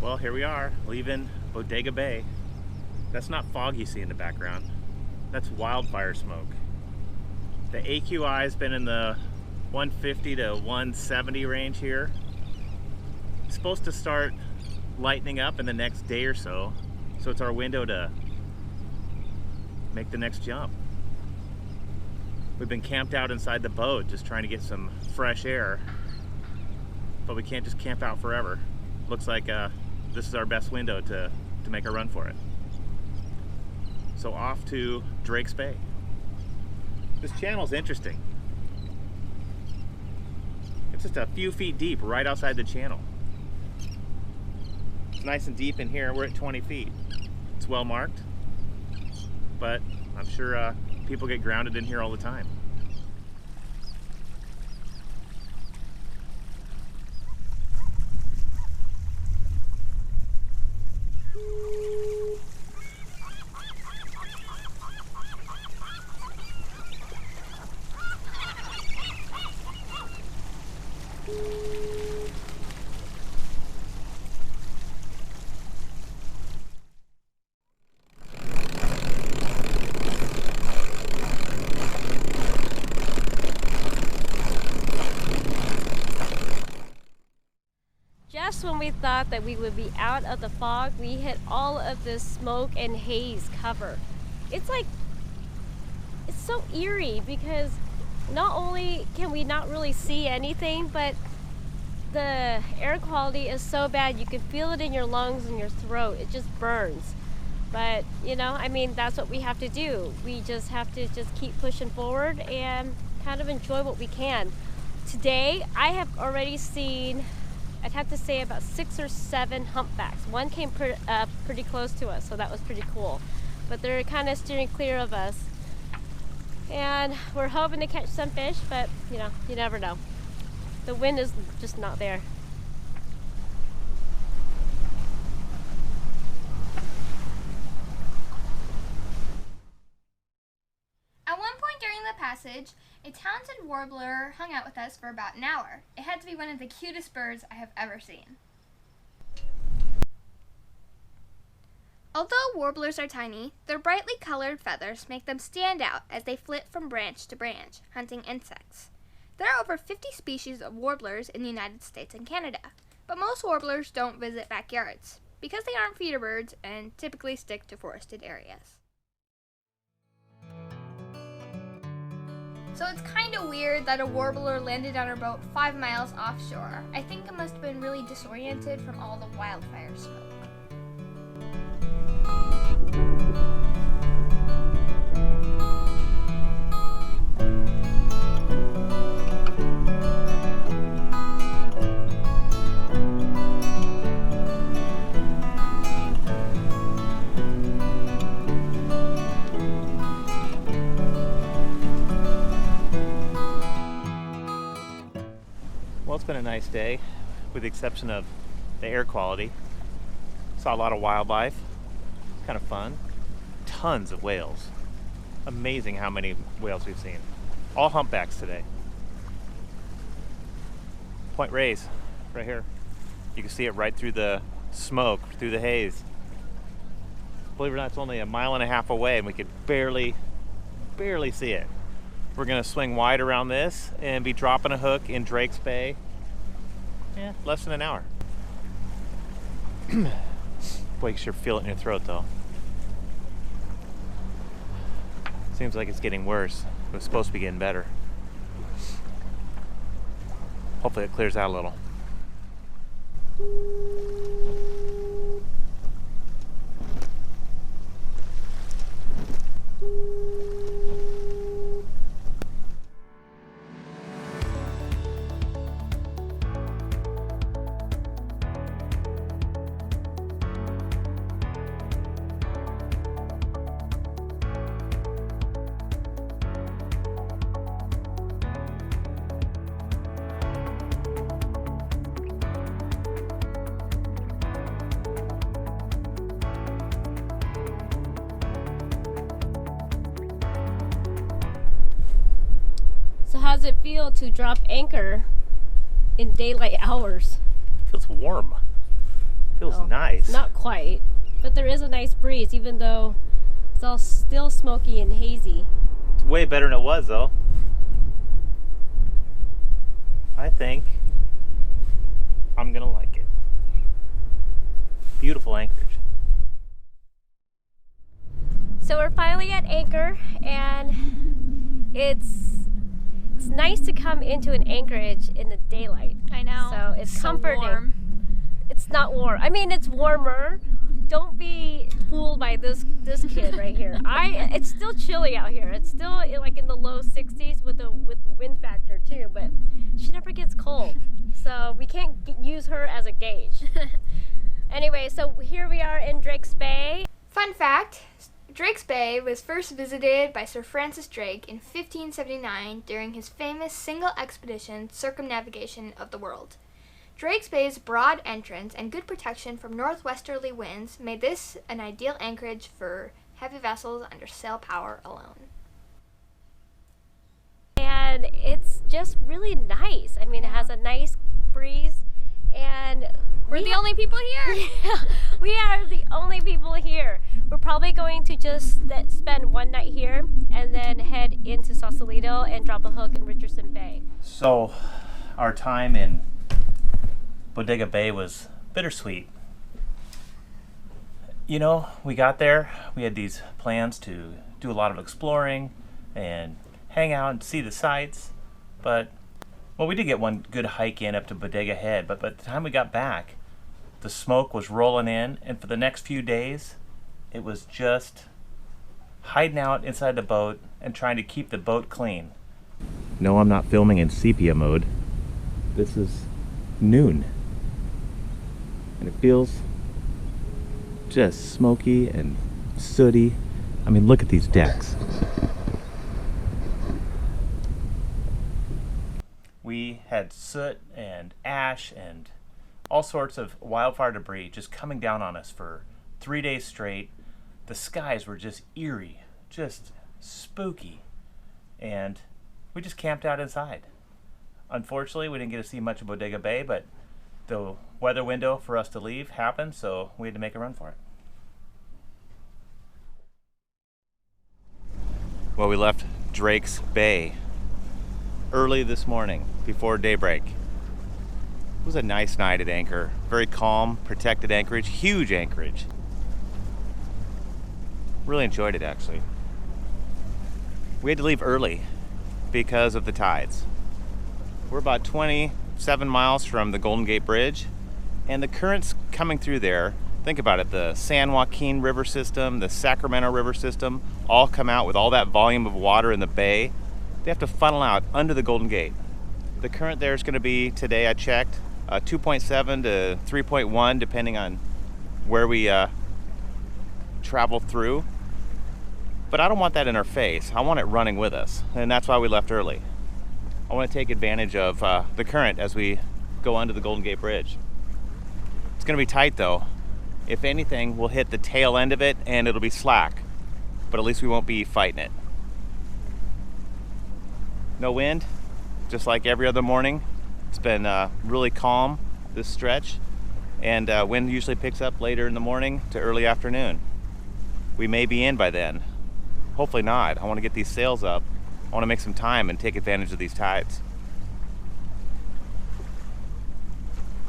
Well, here we are, leaving Bodega Bay. That's not fog you see in the background. That's wildfire smoke. The AQI has been in the 150 to 170 range here. It's supposed to start lightening up in the next day or so. So it's our window to make the next jump. We've been camped out inside the boat just trying to get some fresh air. But we can't just camp out forever. Looks like this is our best window to make a run for it. So off to Drake's Bay. This channel's interesting. It's just a few feet deep right outside the channel. It's nice and deep in here. We're at 20 feet. It's well marked, but I'm sure people get grounded in here all the time. Just when we thought that we would be out of the fog, we hit all of this smoke and haze cover. It's so eerie because not only can we not really see anything, but the air quality is so bad you can feel it in your lungs and your throat. It just burns. But you know, I mean, that's what we have to do. We just have to just keep pushing forward and kind of enjoy what we can. Today I have already seen, I'd have to say, about 6 or 7 humpbacks. One came pretty close to us, so that was pretty cool. But they're kind of steering clear of us. And we're hoping to catch some fish, but you know, you never know. The wind is just not there. At one point during the passage, a talented warbler hung out with us for about an hour. It had to be one of the cutest birds I have ever seen. Although warblers are tiny, their brightly colored feathers make them stand out as they flit from branch to branch, hunting insects. There are over 50 species of warblers in the United States and Canada, but most warblers don't visit backyards because they aren't feeder birds and typically stick to forested areas. So it's kind of weird that a warbler landed on our boat 5 miles offshore. I think it must have been really disoriented from all the wildfire smoke. Well, it's been a nice day, with the exception of the air quality. Saw a lot of wildlife, kind of fun. Tons of whales. Amazing how many whales we've seen. All humpbacks today. Point Reyes, right here. You can see it right through the smoke, through the haze. Believe it or not, it's only 1.5 miles away and we could barely see it. We're gonna swing wide around this and be dropping a hook in Drake's Bay. Yeah, less than an hour. Boy, you sure feel it in your throat though. Seems like it's getting worse. It was supposed to be getting better. Hopefully it clears out a little. How does it feel to drop anchor in daylight hours? It feels warm. Feels Well, nice. Not quite, but there is a nice breeze, even though it's all still smoky and hazy. It's way better than it was, though. I think I'm gonna like it. Beautiful anchorage. So we're finally at anchor, and it's nice to come into an anchorage in the daylight. I know. So it's comforting. Warm. It's not warm. I mean, it's warmer. Don't be fooled by this kid right here. It's still chilly out here. It's still like in the low 60s with the wind factor too, but she never gets cold. So we can't use her as a gauge. Anyway, so here we are in Drake's Bay. Fun fact, Drake's Bay was first visited by Sir Francis Drake in 1579 during his famous single expedition circumnavigation of the world. Drake's Bay's broad entrance and good protection from northwesterly winds made this an ideal anchorage for heavy vessels under sail power alone. And it's just really nice. I mean, it has a nice breeze, and We're the only people here. Yeah, we are the only people here. We're probably going to just spend one night here and then head into Sausalito and drop a hook in Richardson Bay. So, our time in Bodega Bay was bittersweet. You know, we got there, we had these plans to do a lot of exploring and hang out and see the sights, but, well, we did get one good hike in up to Bodega Head, but by the time we got back, the smoke was rolling in, and for the next few days, it was just hiding out inside the boat and trying to keep the boat clean. No, I'm not filming in sepia mode. This is noon. And it feels just smoky and sooty. I mean, look at these decks. We had soot and ash and all sorts of wildfire debris just coming down on us for 3 days straight. The skies were just eerie, just spooky, and we just camped out inside. Unfortunately, we didn't get to see much of Bodega Bay, but the weather window for us to leave happened, so we had to make a run for it. Well, we left Drake's Bay early this morning, before daybreak. It was a nice night at anchor. Very calm, protected anchorage, huge anchorage. Really enjoyed it, actually. We had to leave early because of the tides. We're about 27 miles from the Golden Gate Bridge, and the currents coming through there, think about it, the San Joaquin River system, the Sacramento River system, all come out with all that volume of water in the bay. They have to funnel out under the Golden Gate. The current there is going to be, today I checked, 2.7 to 3.1, depending on where we travel through. But I don't want that in our face. I want it running with us, and that's why we left early. I want to take advantage of the current as we go under the Golden Gate Bridge. It's going to be tight though. If anything, we'll hit the tail end of it and it'll be slack, but at least we won't be fighting it. No wind, just like every other morning. It's been really calm this stretch, and wind usually picks up later in the morning to early afternoon. We may be in by then. Hopefully not. I want to get these sails up. I want to make some time and take advantage of these tides.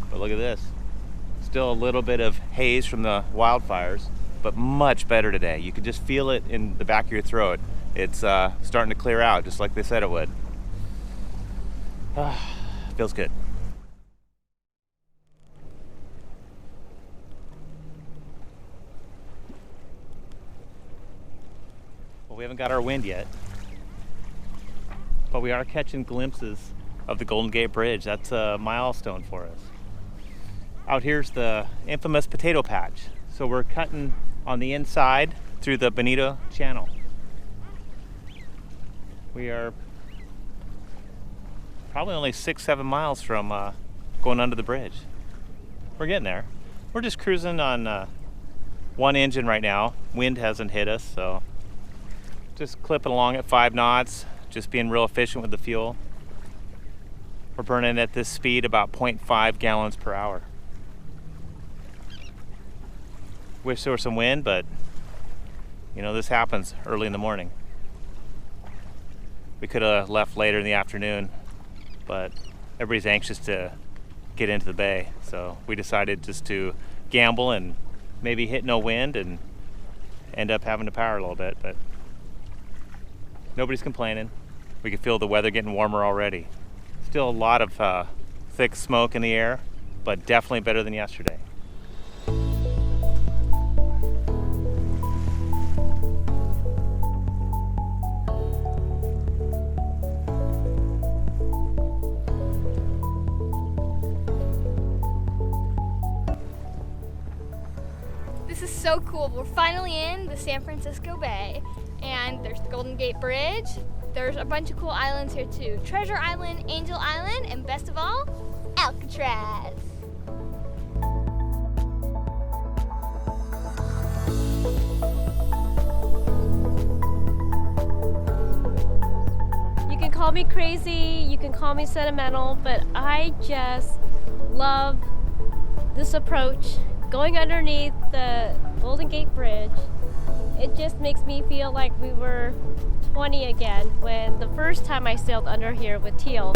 But look at this. Still a little bit of haze from the wildfires, but much better today. You can just feel it in the back of your throat. It's starting to clear out, just like they said it would. Feels good. Well, we haven't got our wind yet, but we are catching glimpses of the Golden Gate Bridge. That's a milestone for us. Out here's the infamous potato patch. So we're cutting on the inside through the Bonito Channel. We are probably only 6-7 miles from going under the bridge. We're getting there. We're just cruising on one engine right now. Wind hasn't hit us, so just clipping along at 5 knots, just being real efficient with the fuel. We're burning at this speed about 0.5 gallons per hour. Wish there was some wind, but you know, this happens early in the morning. We could have left later in the afternoon, but everybody's anxious to get into the bay, so we decided just to gamble and maybe hit no wind and end up having to power a little bit, but nobody's complaining. We can feel the weather getting warmer already. Still a lot of thick smoke in the air, but definitely better than yesterday. This is so cool. We're finally in the San Francisco Bay, and there's the Golden Gate Bridge. There's a bunch of cool islands here too. Treasure Island, Angel Island, and best of all, Alcatraz. You can call me crazy, you can call me sentimental, but I just love this approach. Going underneath the Golden Gate Bridge, it just makes me feel like we were 20 again when the first time I sailed under here with Teal.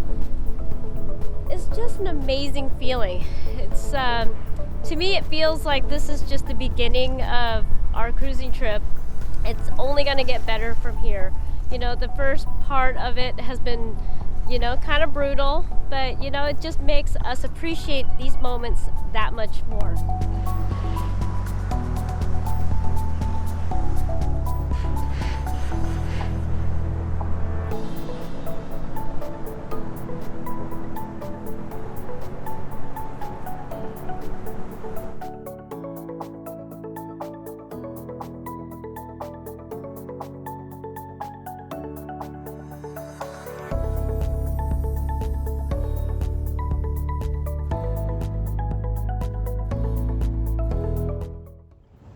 It's just an amazing feeling. It's to me it feels like this is just the beginning of our cruising trip. It's only going to get better from here. You know, the first part of it has been, you know, kind of brutal, but you know, it just makes us appreciate these moments that much more.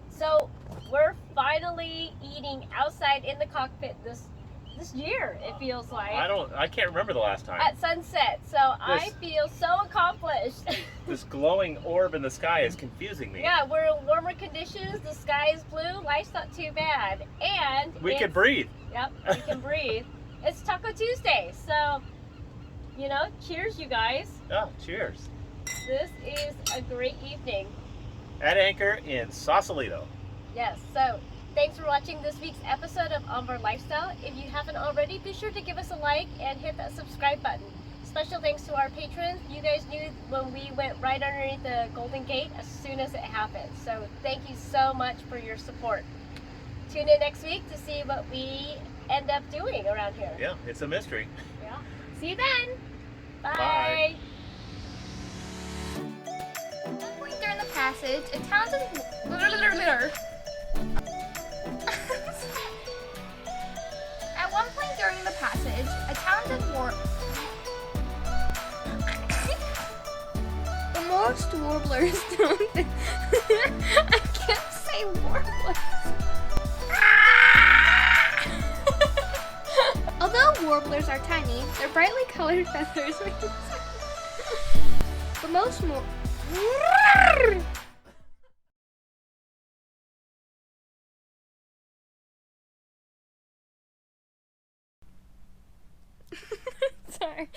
So we're finally eating outside in the cockpit this year, it feels like. I can't remember the last time. At sunset, so I feel so accomplished. This glowing orb in the sky is confusing me. Yeah, we're in warmer conditions, the sky is blue, life's not too bad, and We can breathe. Yep, we can breathe. It's Taco Tuesday, so, you know, cheers you guys. Oh, cheers. This is a great evening. At anchor in Sausalito. Yes, so thanks for watching this week's episode of Onboard Lifestyle. If you haven't already, be sure to give us a like and hit that subscribe button. Special thanks to our patrons. You guys knew when we went right underneath the Golden Gate as soon as it happened. So thank you so much for your support. Tune in next week to see what we end up doing around here. Yeah, it's a mystery. Yeah. See you then. Bye. Bye. During the passage, a talented At one point during the passage, a talented The most warblers don't I can't say warblers. Although warblers are tiny, their brightly colored feathers make them the most Sorry.